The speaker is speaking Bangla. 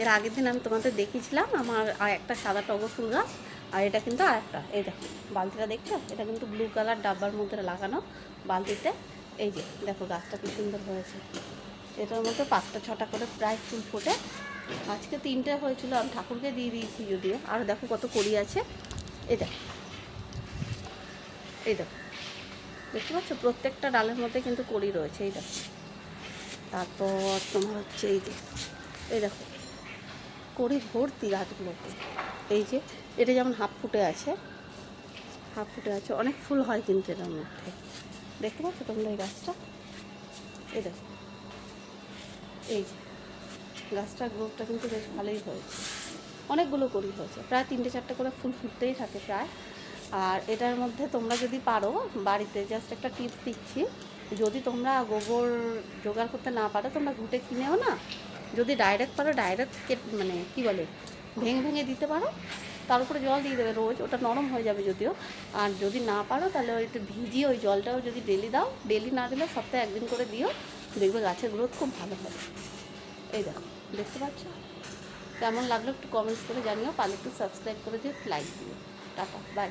এর আগের দিন আমি তোমাদের দেখিয়েছিলাম আমার আর একটা সাদা টগর ফুল গাছ, আর এটা কিন্তু আর একটা, এই দেখো বালতিটা দেখছো, এটা কিন্তু ব্লু কালার ডাব্বার মধ্যে লাগানো বালতিতে। এই যে দেখো গাছটা কি সুন্দর হয়েছে। এটার মধ্যে 5টা 6টা করে প্রায় ফুল ফোটে। আজকে 3টে হয়েছিল, আমি ঠাকুরকে দিয়ে দিয়েছি যদিও। আর দেখো কত কড়ি আছে, এই দেখো, এই দেখো, দেখতে পাচ্ছ প্রত্যেকটা ডালের মধ্যে কিন্তু কড়ি রয়েছে, এই দেখো। তারপর তোমার হচ্ছে এই দেখো কড়ি ভর্তি গাছগুলোতে। এই যে এটা যেমন হাফ ফুটে আছে, অনেক ফুল হয় কিন্তু এটার মধ্যে। দেখতে পাচ্ছ তোমরা এই গাছটা, এই দেখো, এই যে গাছটার গ্রোথটা কিন্তু বেশ ভালোই হয়েছে, অনেকগুলো কড়ি হয়েছে, প্রায় 3টে 4টে করে ফুল ফুটতেই থাকে প্রায়। আর এটার মধ্যে তোমরা যদি পারো বাড়িতে, জাস্ট একটা টিপস দিচ্ছি, যদি তোমরা গোবর জোগাড় করতে না পারো তোমরা ঘুঁটে কিনেও না, যদি ডাইরেক্ট পারো ডাইরেক্ট মানে কী বলে ভেঙে ভেঙে দিতে পারো, তার উপরে জল দিয়ে দেবে রোজ, ওটা নরম হয়ে যাবে যদিও। আর যদি না পারো তাহলে ওই একটু ভিজিয়ে ওই জলটাও যদি ডেলি দাও, ডেলি না দিলে সপ্তাহে 1 দিন করে দিও, দেখবে গাছের গ্রোথ খুব ভালো হবে। এই দেখো, দেখতে পাচ্ছ কেমন লাগলো একটু কমেন্টস করে জানিও, পারলে একটু সাবস্ক্রাইব করে দিও, লাইক দিও। টাটা, বাই।